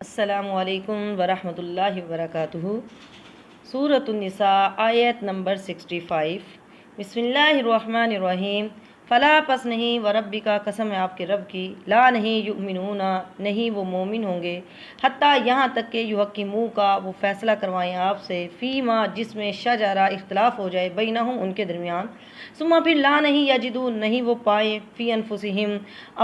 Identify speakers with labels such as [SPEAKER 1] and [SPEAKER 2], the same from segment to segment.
[SPEAKER 1] السلام علیکم ورحمۃ اللہ وبرکاتہ۔ سورۃ النساء آیت نمبر 65۔ بسم اللہ الرحمن الرحیم۔ فلا پس نہیں، وربی کا قسم ہے آپ کے رب کی، لا نہیں، یؤمنون نہیں وہ مومن ہوں گے، حتیٰ یہاں تک کہ یحکموا کا وہ فیصلہ کروائیں آپ سے، فیما جس میں شجرہ اختلاف ہو جائے، بینہم ان کے درمیان، ثم پھر لا نہیں، یجدوا نہیں وہ پائیں، فی انفسہم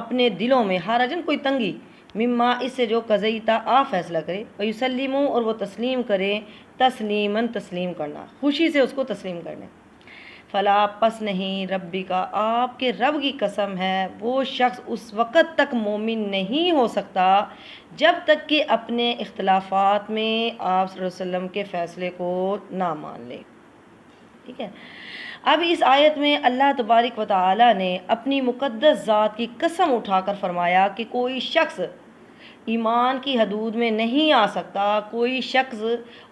[SPEAKER 1] اپنے دلوں میں، حرجن کوئی تنگی، مما اس سے جو قضیتا آپ فیصلہ کرے، ویسلموا اور وہ تسلیم کرے، تسلیماً تسلیم کرنا، خوشی سے اس کو تسلیم کرنے۔ فلا پس نہیں، ربی کا آپ کے رب کی قسم ہے، وہ شخص اس وقت تک مومن نہیں ہو سکتا جب تک کہ اپنے اختلافات میں آپ صلی اللہ علیہ وسلم کے فیصلے کو نہ مان لے۔ ٹھیک ہے، اب اس آیت میں اللہ تبارک و تعالی نے اپنی مقدس ذات کی قسم اٹھا کر فرمایا کہ کوئی شخص ایمان کی حدود میں نہیں آ سکتا، کوئی شخص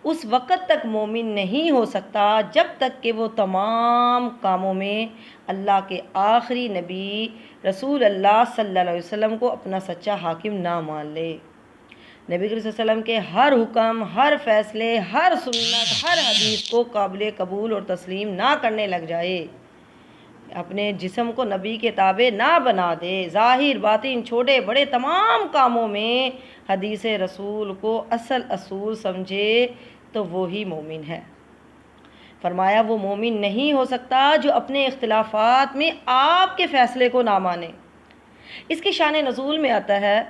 [SPEAKER 1] اس وقت تک مومن نہیں ہو سکتا جب تک کہ وہ تمام کاموں میں اللہ کے آخری نبی رسول اللہ صلی اللہ علیہ وسلم کو اپنا سچا حاکم نہ مان لے، نبی صلی اللہ علیہ وسلم کے ہر حکم، ہر فیصلے، ہر سنت، ہر حدیث کو قابل قبول اور تسلیم نہ کرنے لگ جائے، اپنے جسم کو نبی کے تابع نہ بنا دے، ظاہر باطن چھوٹے بڑے تمام کاموں میں حدیث رسول کو اصل اصول سمجھے، تو وہی مومن ہے۔ فرمایا وہ مومن نہیں ہو سکتا جو اپنے اختلافات میں آپ کے فیصلے کو نہ مانے۔ اس کی شان نزول میں آتا ہے،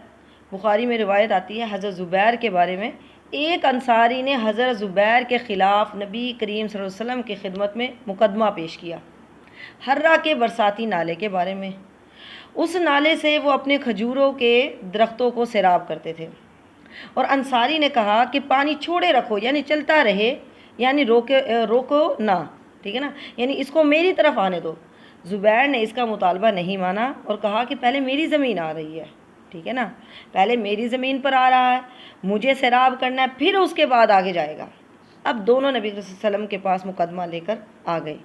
[SPEAKER 1] بخاری میں روایت آتی ہے حضرت زبیر کے بارے میں، ایک انصاری نے حضرت زبیر کے خلاف نبی کریم صلی اللہ علیہ وسلم کی خدمت میں مقدمہ پیش کیا، ہرہ کے برساتی نالے کے بارے میں۔ اس نالے سے وہ اپنے کھجوروں کے درختوں کو سیراب کرتے تھے، اور انصاری نے کہا کہ پانی چھوڑے رکھو، یعنی چلتا رہے، یعنی روکو نہ، ٹھیک ہے نا، یعنی اس کو میری طرف آنے دو۔ زبیر نے اس کا مطالبہ نہیں مانا اور کہا کہ پہلے میری زمین آ رہی ہے، ٹھیک ہے نا، پہلے میری زمین پر آ رہا ہے، مجھے سیراب کرنا ہے، پھر اس کے بعد آگے جائے گا۔ اب دونوں نبی صلی اللہ علیہ وسلم کے پاس مقدمہ لے کر آ گئے۔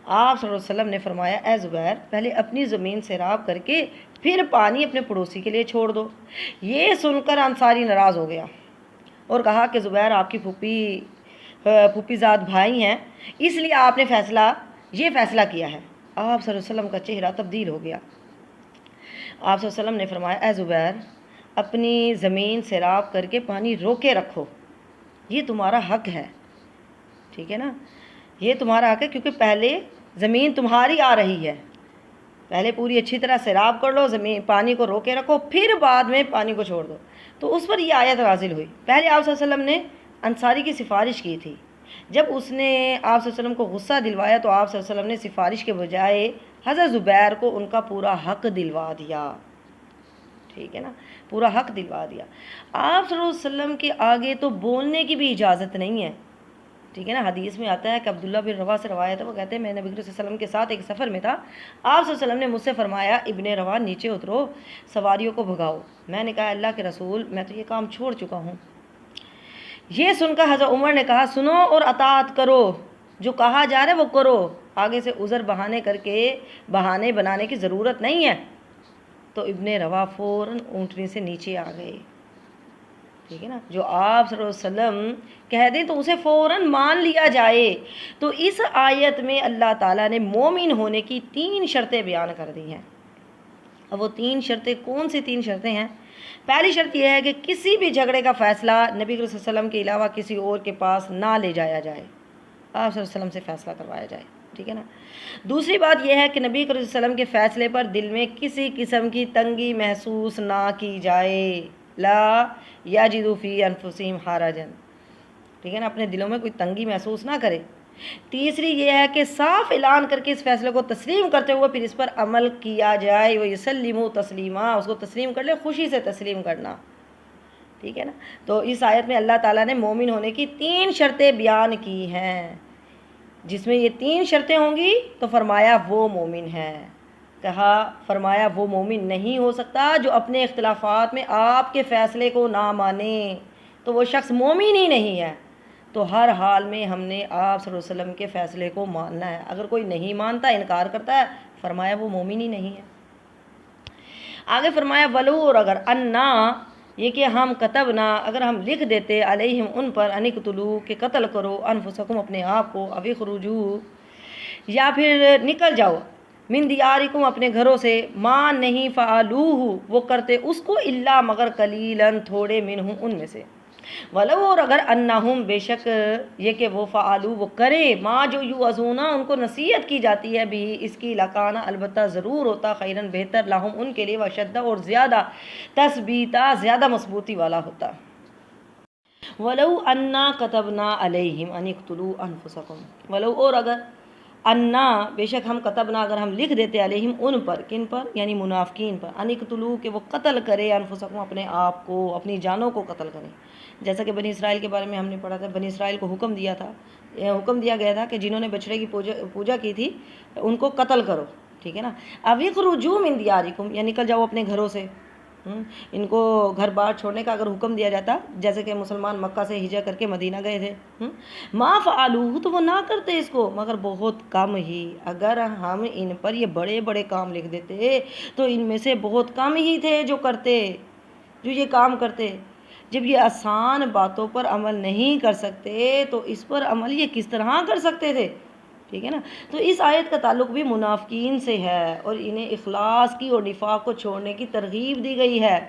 [SPEAKER 1] آپ صلی اللہ علیہ وسلم نے فرمایا، اے زبیر، پہلے اپنی زمین سیراب کر کے پھر پانی اپنے پڑوسی کے لیے چھوڑ دو۔ یہ سن کر انصاری ناراض ہو گیا اور کہا کہ زبیر آپ کی پھوپھی زاد بھائی ہیں، اس لیے آپ نے یہ فیصلہ کیا ہے۔ آپ صلی اللہ علیہ وسلم کا چہرہ تبدیل ہو گیا۔ آپ صلی اللہ علیہ وسلم نے فرمایا، اے زبیر، اپنی زمین سیراب کر کے پانی روکے رکھو، یہ تمہارا حق ہے، ٹھیک ہے نا، یہ تمہارا حق ہے، کیونکہ پہلے زمین تمہاری آ رہی ہے، پہلے پوری اچھی طرح سیراب کر لو، زمین پانی کو روکے رکھو، پھر بعد میں پانی کو چھوڑ دو۔ تو اس پر یہ آیت نازل ہوئی۔ پہلے آپ صلی اللہ علیہ وسلم نے انصاری کی سفارش کی تھی، جب اس نے آپ صلی اللہ علیہ وسلم کو غصہ دلوایا تو آپ صلی اللہ علیہ وسلم نے سفارش کے بجائے حضرت زبیر کو ان کا پورا حق دلوا دیا، ٹھیک ہے نا، پورا حق دلوا دیا۔ آپ صلی اللہ علیہ وسلم کے آگے تو بولنے کی بھی اجازت نہیں ہے، ٹھیک ہے نا۔ حدیث میں آتا ہے کہ عبداللہ بن رواح سے روایت ہے، وہ کہتے ہیں میں نبی صلی اللہ علیہ وسلم کے ساتھ ایک سفر میں تھا، آپ صلی اللہ علیہ وسلم نے مجھ سے فرمایا، ابن رواح نیچے اترو، سواریوں کو بھگاؤ۔ میں نے کہا اللہ کے رسول، میں تو یہ کام چھوڑ چکا ہوں۔ یہ سن کر حضرت عمر نے کہا، سنو اور اطاعت کرو، جو کہا جا رہا ہے وہ کرو، آگے سے عذر بہانے بنانے کی ضرورت نہیں ہے۔ تو ابن رواح فوراً اونٹنی سے نیچے آ گئے، ٹھیک ہے نا، جو آپ صلی اللہ علیہ وسلم کہہ دیں تو اسے فوراً مان لیا جائے۔ تو اس آیت میں اللہ تعالیٰ نے مومن ہونے کی 3 شرطیں بیان کر دی ہیں۔ اب وہ 3 شرطیں کون سی 3 شرطیں ہیں؟ پہلی شرط یہ ہے کہ کسی بھی جھگڑے کا فیصلہ نبی صلی اللہ علیہ وسلم کے علاوہ کسی اور کے پاس نہ لے جایا جائے، آپ صلی اللہ علیہ وسلم سے فیصلہ کروایا جائے، ٹھیک ہے نا۔ دوسری بات یہ ہے کہ نبی صلی اللہ علیہ وسلم کے فیصلے پر دل میں کسی قسم کی تنگی محسوس نہ کی جائے، لا یجدوا فی انفسہم حرجا، ٹھیک ہے نا، اپنے دلوں میں کوئی تنگی محسوس نہ کرے۔ تیسری یہ ہے کہ صاف اعلان کر کے اس فیصلے کو تسلیم کرتے ہوئے پھر اس پر عمل کیا جائے، وہ یسلموا تسلیما، اس کو تسلیم کر لے، خوشی سے تسلیم کرنا، ٹھیک ہے نا۔ تو اس آیت میں اللہ تعالیٰ نے مومن ہونے کی 3 شرطیں بیان کی ہیں، جس میں یہ 3 شرطیں ہوں گی تو فرمایا وہ مومن ہے۔ کہا، فرمایا وہ مومن نہیں ہو سکتا جو اپنے اختلافات میں آپ کے فیصلے کو نہ مانے، تو وہ شخص مومن ہی نہیں ہے۔ تو ہر حال میں ہم نے آپ صلی اللہ علیہ وسلم کے فیصلے کو ماننا ہے، اگر کوئی نہیں مانتا، انکار کرتا ہے، فرمایا وہ مومن ہی نہیں ہے۔ آگے فرمایا ولو، اور اگر انا یہ کہ ہم کتبنا اگر ہم لکھ دیتے علیہم ان پر ان اقتلوا کہ قتل کرو انفسکم اپنے آپ کو، او اخرجوا یا پھر نکل جاؤ، من دیارکم اپنے گھروں سے، ما نہیں فعلوہ وہ کرتے اس کو، الا مگر قلیلاً تھوڑے، منہم ان میں سے، ولو اور اگر انہم بے شک یہ کہ وہ فعلوا وہ کرے، ما جو یوعظون ان کو نصیحت کی جاتی ہے، بھی اس کی لکانہ البتہ ضرور ہوتا، خیرن بہتر، لہم ان کے لیے، وشد اور زیادہ تثبیتا زیادہ مضبوطی والا ہوتا۔ ولو انا کتبنا علیہم ان اقتلوا انفسکم، ولو اور اگر انا بے شک ہم کتبنا اگر ہم لکھ دیتے علیہم ان پر، کن پر یعنی منافقین پر، ان اقتلوا کہ وہ قتل کرے انفسکم اپنے آپ کو، اپنی جانوں کو قتل کریں، جیسا کہ بنی اسرائیل کے بارے میں ہم نے پڑھا تھا، بنی اسرائیل کو حکم دیا گیا تھا کہ جنہوں نے بچڑے کی پوجا کی تھی ان کو قتل کرو، ٹھیک ہے نا۔ اب اخرجوا من دیارکم یا نکل جاؤ اپنے گھروں سے، ان کو گھر بار چھوڑنے کا اگر حکم دیا جاتا، جیسے کہ مسلمان مکہ سے ہجرت کر کے مدینہ گئے تھے، ما فعلوہ تو وہ نہ کرتے اس کو، مگر بہت کم ہی، اگر ہم ان پر یہ بڑے بڑے کام لکھ دیتے تو ان میں سے بہت کم ہی تھے جو یہ کام کرتے۔ جب یہ آسان باتوں پر عمل نہیں کر سکتے تو اس پر عمل یہ کس طرح کر سکتے تھے، ٹھیک ہے نا۔ تو اس آیت کا تعلق بھی منافقین سے ہے اور انہیں اخلاص کی اور نفاق کو چھوڑنے کی ترغیب دی گئی ہے،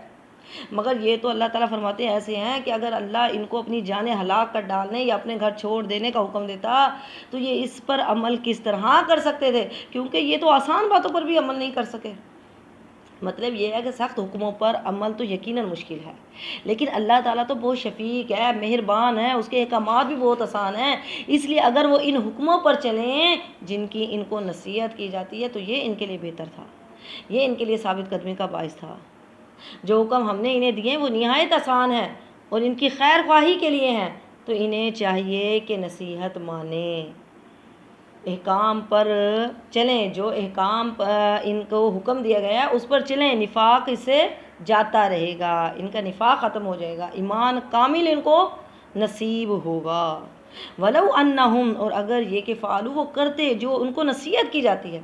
[SPEAKER 1] مگر یہ تو اللہ تعالیٰ فرماتے ہیں ایسے ہیں کہ اگر اللہ ان کو اپنی جانیں ہلاک کر ڈالنے یا اپنے گھر چھوڑ دینے کا حکم دیتا تو یہ اس پر عمل کس طرح کر سکتے تھے، کیونکہ یہ تو آسان باتوں پر بھی عمل نہیں کر سکے۔ مطلب یہ ہے کہ سخت حکموں پر عمل تو یقیناً مشکل ہے، لیکن اللہ تعالیٰ تو بہت شفیق ہے، مہربان ہے، اس کے احکامات بھی بہت آسان ہیں، اس لیے اگر وہ ان حکموں پر چلیں جن کی ان کو نصیحت کی جاتی ہے تو یہ ان کے لیے بہتر تھا، یہ ان کے لیے ثابت قدمی کا باعث تھا۔ جو حکم ہم نے انہیں دیے وہ نہایت آسان ہیں اور ان کی خیر خواہی کے لیے ہیں، تو انہیں چاہیے کہ نصیحت مانیں، احکام پر چلیں، جو احکام ان کو حکم دیا گیا اس پر چلیں، نفاق اس سے جاتا رہے گا، ان کا نفاق ختم ہو جائے گا، ایمان کامل ان کو نصیب ہوگا۔ ولو انہم اور اگر یہ کہ فعلوا وہ کرتے جو ان کو نصیحت کی جاتی ہے،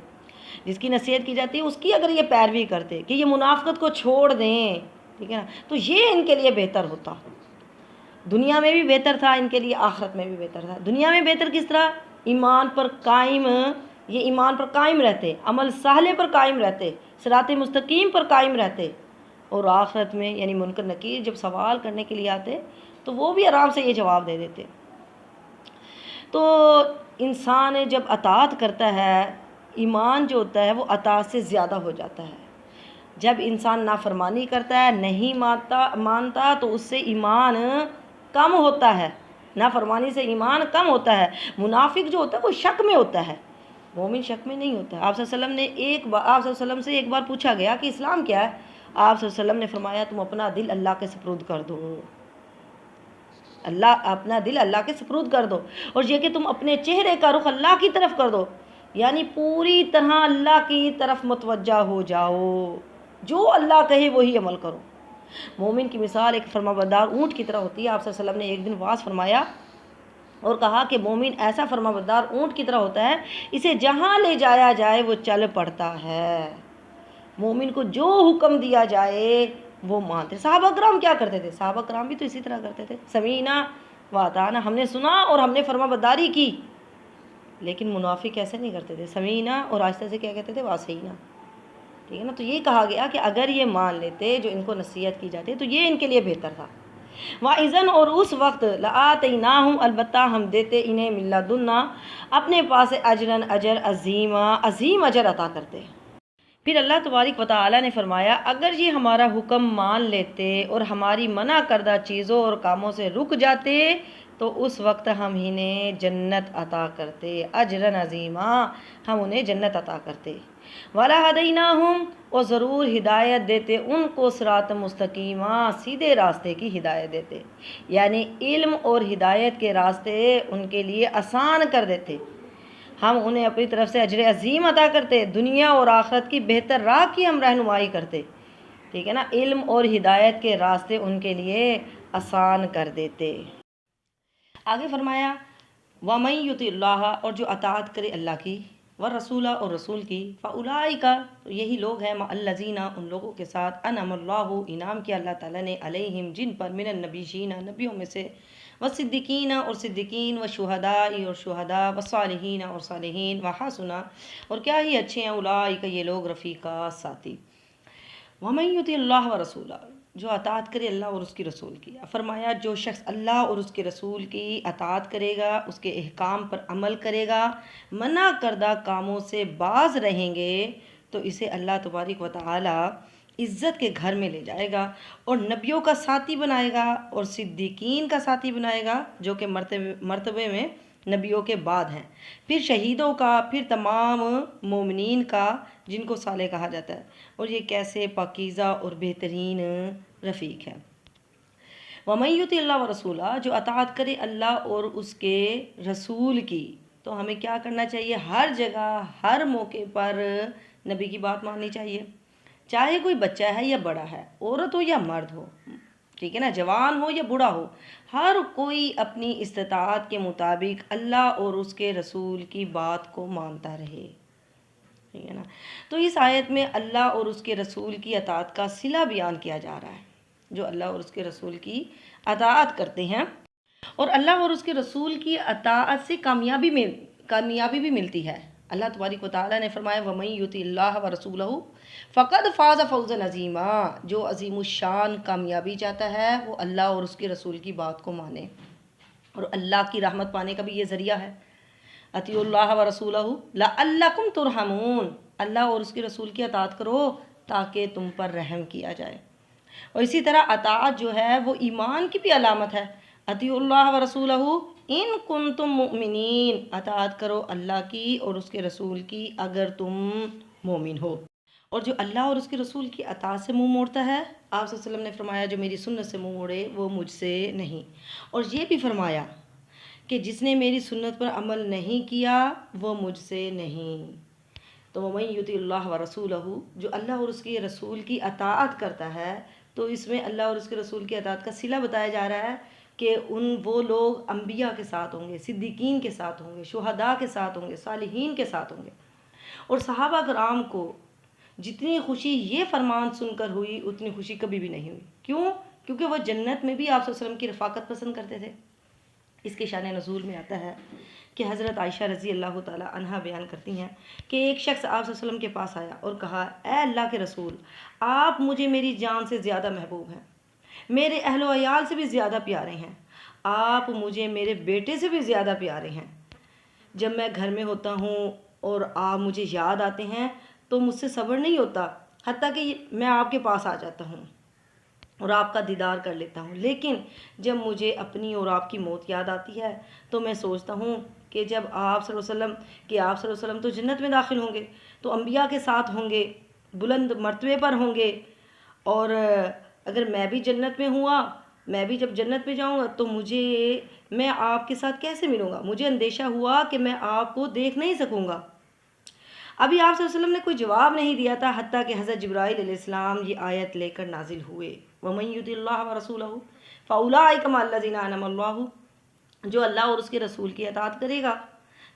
[SPEAKER 1] جس کی نصیحت کی جاتی ہے اس کی اگر یہ پیروی کرتے کہ یہ منافقت کو چھوڑ دیں، ٹھیک ہے نا، تو یہ ان کے لیے بہتر ہوتا، دنیا میں بھی بہتر تھا ان کے لیے، آخرت میں بھی بہتر تھا۔ دنیا میں بہتر کس طرح؟ ایمان پر قائم، یہ ایمان پر قائم رہتے، عمل صالح پر قائم رہتے، صراط مستقیم پر قائم رہتے، اور آخرت میں یعنی منکر نکیر جب سوال کرنے کے لیے آتے تو وہ بھی آرام سے یہ جواب دے دیتے۔ تو انسان جب اطاعت کرتا ہے، ایمان جو ہوتا ہے وہ اطاعت سے زیادہ ہو جاتا ہے۔ جب انسان نافرمانی کرتا ہے، نہیں مانتا تو اس سے ایمان کم ہوتا ہے، نافرمانی سے ایمان کم ہوتا ہے۔ منافق جو ہوتا ہے وہ شک میں ہوتا ہے، مومن شک میں نہیں ہوتا ہے۔ آپ صلی اللہ علیہ وسلم سے ایک بار پوچھا گیا کہ اسلام کیا ہے، آپ صلی اللہ علیہ وسلم نے فرمایا تم اپنا دل اللہ کے سپرد کر دو، اپنا دل اللہ کے سپرد کر دو، اور یہ کہ تم اپنے چہرے کا رخ اللہ کی طرف کر دو، یعنی پوری طرح اللہ کی طرف متوجہ ہو جاؤ، جو اللہ کہے وہی عمل کرو۔ مومن کی مثال ایک فرمانبردار اونٹ کی طرح ہوتی ہے۔ آپ صلی اللہ علیہ وسلم نے ایک دن واعظ فرمایا اور کہا کہ مومن ایسا فرمانبردار اونٹ کی طرح ہوتا ہے، اسے جہاں لے جایا جائے وہ چل پڑتا ہے، مومن کو جو حکم دیا جائے وہ مانتے۔ صحابہ کرام کیا کرتے تھے؟ صحابہ کرام بھی تو اسی طرح کرتے تھے، سمینا واطعنا، ہم نے سنا اور ہم نے فرمانبرداری کی، لیکن منافق ایسے نہیں کرتے تھے، سمینا اور آہستہ سے کیا کہتے تھے؟ واسعینا، ٹھیک ہے نا۔ تو یہ کہا گیا کہ اگر یہ مان لیتے جو ان کو نصیحت کی جاتی ہے تو یہ ان کے لیے بہتر تھا۔ وَإِذًا اور اس وقت لَآتَيْنَاهُمْ البتہ ہم دیتے انہیں من لدنا اپنے پاس اجرًا اجر عظیما، عظیم اجر عطا کرتے۔ پھر اللہ تبارک و تعالیٰ نے فرمایا اگر یہ ہمارا حکم مان لیتے اور ہماری منع کردہ چیزوں اور کاموں سے رک جاتے تو اس وقت ہم انہیں جنت عطا کرتے، اجرًا عظیما، ہم انہیں جنت عطا کرتے۔ وَلَهَدَيْنَاهُمْ اور ضرور ہدایت دیتے ان کو صراط مستقیما، سیدھے راستے کی ہدایت دیتے، یعنی علم اور ہدایت کے راستے ان کے لیے آسان کر دیتے، ہم انہیں اپنی طرف سے اجر عظیم عطا کرتے، دنیا اور آخرت کی بہتر راہ کی ہم رہنمائی کرتے، ٹھیک ہے نا، علم اور ہدایت کے راستے ان کے لیے آسان کر دیتے۔ آگے فرمایا وَمَن یُطِعِ اللَّهَ اور جو اطاعت کرے اللہ کی، و رسولہ اور رسول کی، فاولائکا تو یہی لوگ ہیں، الذین ان لوگوں کے ساتھ انعم اللہ انعام کیا اللہ تعالیٰ نے، علیہم جن پر، من النبیین نبیوں میں سے، والصدیقین اور صدیقین، والشہداء اور شہداء، والصالحین اور صالحین، وحسن اور کیا ہی اچھے ہیں، اولئک یہ لوگ، رفیقا ساتھی۔ وَمَن يُطِعِ اللَّهَ وَرَسُولَهُ جو اطاعت کرے اللہ اور اس کی رسول کی، فرمایا جو شخص اللہ اور اس کے رسول کی اطاعت کرے گا، اس کے احکام پر عمل کرے گا، منع کردہ کاموں سے باز رہیں گے، تو اسے اللہ تبارک و تعالی عزت کے گھر میں لے جائے گا اور نبیوں کا ساتھی بنائے گا اور صدیقین کا ساتھی بنائے گا جو کہ مرتبے میں نبیوں کے بعد ہیں، پھر شہیدوں کا، پھر تمام مومنین کا جن کو صالح کہا جاتا ہے، اور یہ کیسے پاکیزہ اور بہترین رفیق ہے۔ وَمَن يُطِعِ اللَّهَ وَرَسُولَهُ جو اطاعت کرے اللہ اور اس کے رسول کی، تو ہمیں کیا کرنا چاہیے؟ ہر جگہ ہر موقع پر نبی کی بات ماننی چاہیے، چاہے کوئی بچہ ہے یا بڑا ہے، عورت ہو یا مرد ہو، ٹھیک ہے نا، جوان ہو یا بوڑھا ہو، ہر کوئی اپنی استطاعت کے مطابق اللہ اور اس کے رسول کی بات کو مانتا رہے، ٹھیک ہے نا۔ تو اس آیت میں اللہ اور اس کے رسول کی اطاعت کا صلہ بیان کیا جا رہا ہے، جو اللہ اور اس کے رسول کی اطاعت کرتے ہیں، اور اللہ اور اس کے رسول کی اطاعت سے کامیابی بھی ملتی ہے۔ اللہ تبارک و تعالیٰ نے فرمایا وَمَن يُطِعِ اللَّهَ وَرَسُولَهُ فَقَدْ فَازَ فَوْزًا عَظِيمًا جو عظیم الشان کامیابی چاہتا ہے وہ اللہ اور اس کے رسول کی بات کو مانے، اور اللہ کی رحمت پانے کا بھی یہ ذریعہ ہے۔ اطیعوا اللہ ورسولہ لعلکم ترحمون اللہ اور اس کے رسول کی اطاعت کرو تاکہ تم پر رحم کیا جائے۔ اور اسی طرح اطاعت جو ہے وہ ایمان کی بھی علامت ہے۔ اطیعوا اللہ ورسولہ ان کنتم مؤمنین اطاعت کرو اللہ کی اور اس کے رسول کی اگر تم مومن ہو۔ اور جو اللہ اور اس کے رسول کی اطاعت سے منہ موڑتا ہے، آپ صلی اللہ علیہ وسلم نے فرمایا جو میری سنت سے منہ موڑے وہ مجھ سے نہیں، اور یہ بھی فرمایا کہ جس نے میری سنت پر عمل نہیں کیا وہ مجھ سے نہیں۔ تو وَمَن يُطِعِ اللَّهَ وَرَسُولَهُ جو اللہ اور اس کے رسول کی اطاعت کرتا ہے، تو اس میں اللہ اور اس کے رسول کی اطاعت کا صلہ بتایا جا رہا ہے کہ وہ لوگ انبیاء کے ساتھ ہوں گے، صدیقین کے ساتھ ہوں گے، شہداء کے ساتھ ہوں گے، صالحین کے ساتھ ہوں گے۔ اور صحابہ کرام کو جتنی خوشی یہ فرمان سن کر ہوئی اتنی خوشی کبھی بھی نہیں ہوئی۔ کیوں؟ کیونکہ وہ جنت میں بھی آپ صلی اللہ علیہ وسلم کی رفاقت پسند کرتے تھے۔ اس کے شان نزول میں آتا ہے کہ حضرت عائشہ رضی اللہ تعالی عنہا بیان کرتی ہیں کہ ایک شخص آپ صلی اللہ علیہ وسلم کے پاس آیا اور کہا اے اللہ کے رسول، آپ مجھے میری جان سے زیادہ محبوب ہیں، میرے اہل و عیال سے بھی زیادہ پیارے ہیں، آپ مجھے میرے بیٹے سے بھی زیادہ پیارے ہیں۔ جب میں گھر میں ہوتا ہوں اور آپ مجھے یاد آتے ہیں تو مجھ سے صبر نہیں ہوتا، حتیٰ کہ میں آپ کے پاس آ جاتا ہوں اور آپ کا دیدار کر لیتا ہوں، لیکن جب مجھے اپنی اور آپ کی موت یاد آتی ہے تو میں سوچتا ہوں کہ جب آپ صلی اللہ علیہ وسلم تو جنت میں داخل ہوں گے، تو انبیاء کے ساتھ ہوں گے، بلند مرتبے پر ہوں گے، اور اگر میں بھی جنت میں ہوا، میں بھی جب جنت میں جاؤں گا تو میں آپ کے ساتھ کیسے ملوں گا؟ مجھے اندیشہ ہوا کہ میں آپ کو دیکھ نہیں سکوں گا۔ ابھی آپ صلی اللہ علیہ وسلم نے کوئی جواب نہیں دیا تھا حتیٰ کہ حضرت جبرائیل علیہ السلام یہ آیت لے کر نازل ہوئے وَمَن يُطِعِ اللَّهَ وَرَسُولَهُ فَأُولَٰئِكَ مَعَ الَّذِينَ أَنْعَمَ اللَّهُ جو اللہ اور اس کے رسول کی اطاعت کرے گا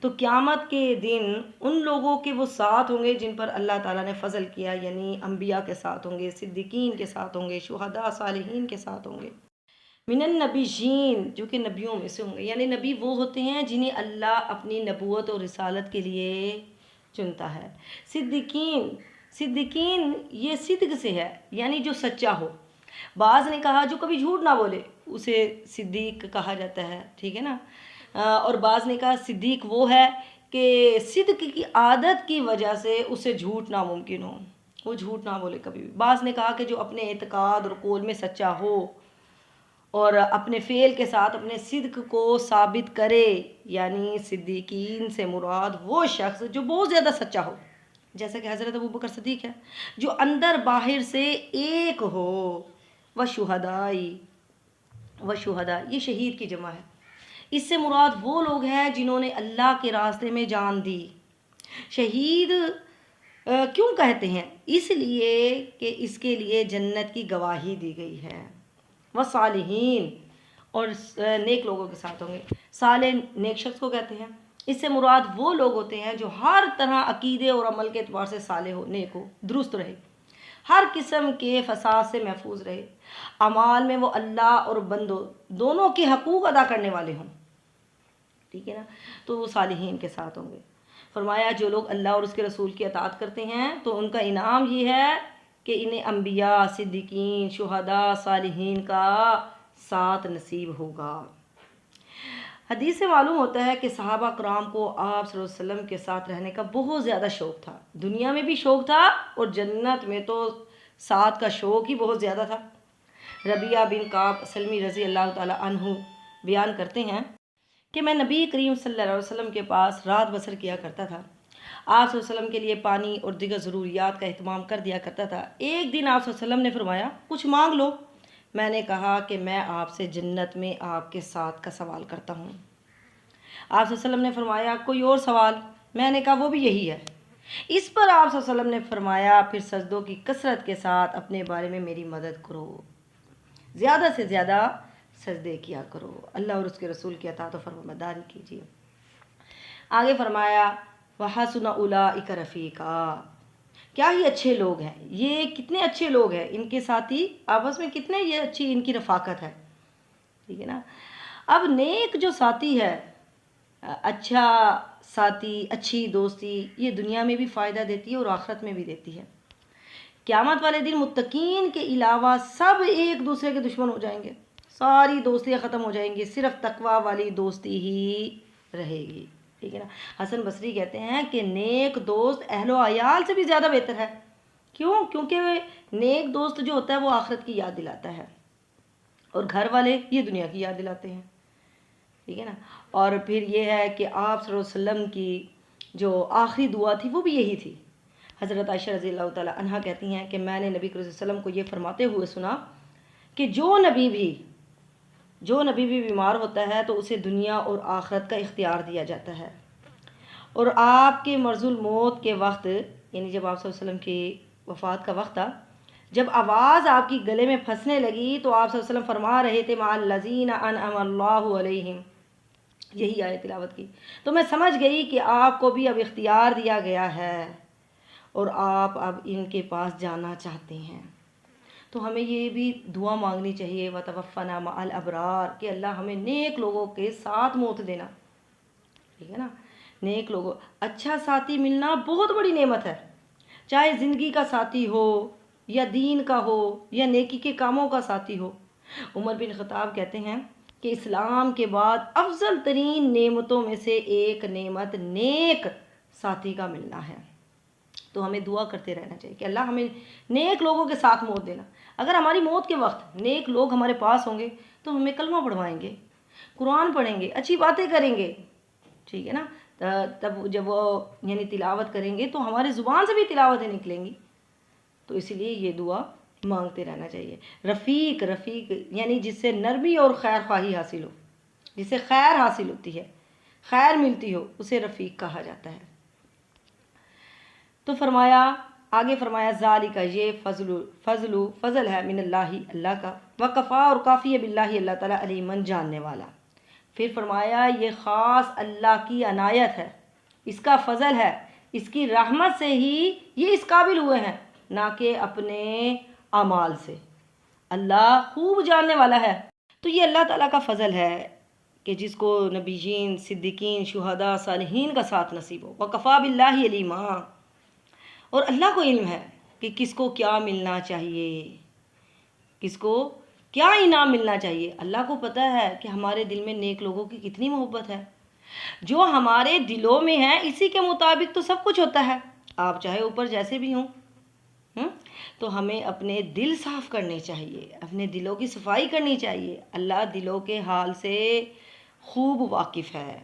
[SPEAKER 1] تو قیامت کے دن ان لوگوں کے وہ ساتھ ہوں گے جن پر اللہ تعالیٰ نے فضل کیا، یعنی انبیاء کے ساتھ ہوں گے، صدیقین کے ساتھ ہوں گے، شہداء صالحین کے ساتھ ہوں گے، من النبیین جو کہ نبیوں میں سے ہوں گے، یعنی نبی وہ ہوتے ہیں جنہیں اللہ اپنی نبوت اور رسالت کے لیے چنتا ہے۔ صدیقین یہ صدق سے ہے، یعنی جو سچا ہو۔ بعض نے کہا جو کبھی جھوٹ نہ بولے اسے صدیق کہا جاتا ہے، ٹھیک ہے نا، اور بعض نے کہا صدیق وہ ہے کہ صدق کی عادت کی وجہ سے اسے جھوٹ ناممکن ہو، وہ جھوٹ نہ بولے کبھی بھی۔ بعض نے کہا کہ جو اپنے اعتقاد اور قول میں سچا ہو اور اپنے فعل کے ساتھ اپنے صدق کو ثابت کرے، یعنی صدیقین سے مراد وہ شخص جو بہت زیادہ سچا ہو، جیسا کہ حضرت ابوبکر صدیق ہے، جو اندر باہر سے ایک ہو۔ وشہداء یہ شہید کی جمع ہے، اس سے مراد وہ لوگ ہیں جنہوں نے اللہ کے راستے میں جان دی۔ شہید کیوں کہتے ہیں؟ اس لیے کہ اس کے لیے جنت کی گواہی دی گئی ہے۔ وصالحین اور نیک لوگوں کے ساتھ ہوں گے۔ صالح نیک شخص کو کہتے ہیں، اس سے مراد وہ لوگ ہوتے ہیں جو ہر طرح عقیدے اور عمل کے اعتبار سے صالح ہو، نیک ہو، درست رہے، ہر قسم کے فساد سے محفوظ رہے، اعمال میں وہ اللہ اور بندوں دونوں کے حقوق ادا کرنے والے ہوں، ٹھیک ہے نا، تو وہ صالحین کے ساتھ ہوں گے۔ فرمایا جو لوگ اللہ اور اس کے رسول کی اطاعت کرتے ہیں تو ان کا انعام یہ ہے کہ انہیں انبیاء، صدیقین، شہداء، صالحین کا ساتھ نصیب ہوگا۔ حدیث سے معلوم ہوتا ہے کہ صحابہ کرام کو آپ صلی اللہ علیہ وسلم کے ساتھ رہنے کا بہت زیادہ شوق تھا، دنیا میں بھی شوق تھا اور جنت میں تو ساتھ کا شوق ہی بہت زیادہ تھا۔ ربیعہ بن کعب سلمی رضی اللہ تعالی عنہ بیان کرتے ہیں کہ میں نبی کریم صلی اللہ علیہ وسلم کے پاس رات بسر کیا کرتا تھا، آپ صلی اللہ علیہ وسلم کے لیے پانی اور دیگر ضروریات کا اہتمام کر دیا کرتا تھا۔ ایک دن آپ صلی اللہ علیہ وسلم نے فرمایا کچھ مانگ لو، میں نے کہا کہ میں آپ سے جنت میں آپ کے ساتھ کا سوال کرتا ہوں۔ آپ صلی اللہ علیہ وسلم نے فرمایا کوئی اور سوال، میں نے کہا وہ بھی یہی ہے۔ اس پر آپ صلی اللہ علیہ وسلم نے فرمایا پھر سجدوں کی کثرت کے ساتھ اپنے بارے میں میری مدد کرو، زیادہ سے زیادہ سجدے کیا کرو، اللہ اور اس کے رسول کی اطاعت و فرمانبرداری کیجیے۔ آگے فرمایا وَحَسُنَ أُولَٰئِكَ رَفِیقًا، کیا ہی اچھے لوگ ہیں، یہ کتنے اچھے لوگ ہیں، ان کے ساتھی آپس میں کتنے یہ اچھی ان کی رفاقت ہے، ٹھیک ہے نا۔ اب نیک جو ساتھی ہے، اچھا ساتھی، اچھی دوستی، یہ دنیا میں بھی فائدہ دیتی ہے اور آخرت میں بھی دیتی ہے۔ قیامت والے دن متقین کے علاوہ سب ایک دوسرے کے دشمن ہو جائیں گے، ساری دوستیاں ختم ہو جائیں گی، صرف تقویٰ والی دوستی ہی رہے گی، ٹھیک ہے نا۔ حسن بصری کہتے ہیں کہ نیک دوست اہل و عیال سے بھی زیادہ بہتر ہے، کیوں؟ کیونکہ نیک دوست جو ہوتا ہے وہ آخرت کی یاد دلاتا ہے اور گھر والے یہ دنیا کی یاد دلاتے ہیں، ٹھیک ہے نا۔ اور پھر یہ ہے کہ آپ صلی اللہ علیہ وسلم کی جو آخری دعا تھی وہ بھی یہی تھی۔ حضرت عائشہ رضی اللہ تعالی عنہا کہتی ہیں کہ میں نے نبی صلی اللہ علیہ وسلم کو یہ فرماتے ہوئے سنا کہ جو نبی بھی بیمار ہوتا ہے تو اسے دنیا اور آخرت کا اختیار دیا جاتا ہے، اور آپ کے مرض الموت کے وقت، یعنی جب آپ صلی اللہ علیہ وسلم کی وفات کا وقت تھا، جب آواز آپ کی گلے میں پھنسنے لگی تو آپ صلی اللہ علیہ وسلم فرما رہے تھے مع الذین انعم اللہ علیہم، یہی آیت تلاوت کی، تو میں سمجھ گئی کہ آپ کو بھی اب اختیار دیا گیا ہے اور آپ اب ان کے پاس جانا چاہتے ہیں۔ تو ہمیں یہ بھی دعا مانگنی چاہیے وَتَوَفَّنَا مَعَ الْأَبْرَارِ، کہ اللہ ہمیں نیک لوگوں کے ساتھ موت دینا، ٹھیک ہے نا۔ نیک لوگوں، اچھا ساتھی ملنا بہت بڑی نعمت ہے، چاہے زندگی کا ساتھی ہو یا دین کا ہو یا نیکی کے کاموں کا ساتھی ہو۔ عمر بن خطاب کہتے ہیں کہ اسلام کے بعد افضل ترین نعمتوں میں سے ایک نعمت نیک ساتھی کا ملنا ہے۔ تو ہمیں دعا کرتے رہنا چاہیے کہ اللہ ہمیں نیک لوگوں کے ساتھ موت دینا۔ اگر ہماری موت کے وقت نیک لوگ ہمارے پاس ہوں گے تو ہمیں کلمہ پڑھوائیں گے، قرآن پڑھیں گے، اچھی باتیں کریں گے، ٹھیک ہے نا۔ تب جب وہ یعنی تلاوت کریں گے تو ہمارے زبان سے بھی تلاوتیں نکلیں گی، تو اسی لیے یہ دعا مانگتے رہنا چاہیے۔ رفیق یعنی جس سے نرمی اور خیر خواہی حاصل ہو، جس سے خیر حاصل ہوتی ہے، خیر ملتی ہو، اسے رفیق کہا جاتا ہے۔ تو آگے فرمایا ذالک، یہ فضل ہے من اللہ، اللہ کا، وکفا اور کافی ہے باللہ، اللہ تعالیٰ، علیمن جاننے والا۔ پھر فرمایا یہ خاص اللہ کی عنایت ہے، اس کا فضل ہے، اس کی رحمت سے ہی یہ اس قابل ہوئے ہیں، نہ کہ اپنے اعمال سے، اللہ خوب جاننے والا ہے۔ تو یہ اللہ تعالیٰ کا فضل ہے کہ جس کو نبیین، صدیقین، شہداء، صالحین کا ساتھ نصیب ہو، وکفا باللہ علیما، اور اللہ کو علم ہے کہ کس کو کیا ملنا چاہیے، کس کو کیا انعام ملنا چاہیے۔ اللہ کو پتہ ہے کہ ہمارے دل میں نیک لوگوں کی کتنی محبت ہے، جو ہمارے دلوں میں ہے اسی کے مطابق تو سب کچھ ہوتا ہے، آپ چاہے اوپر جیسے بھی ہوں۔ تو ہمیں اپنے دل صاف کرنے چاہیے، اپنے دلوں کی صفائی کرنی چاہیے، اللہ دلوں کے حال سے خوب واقف ہے۔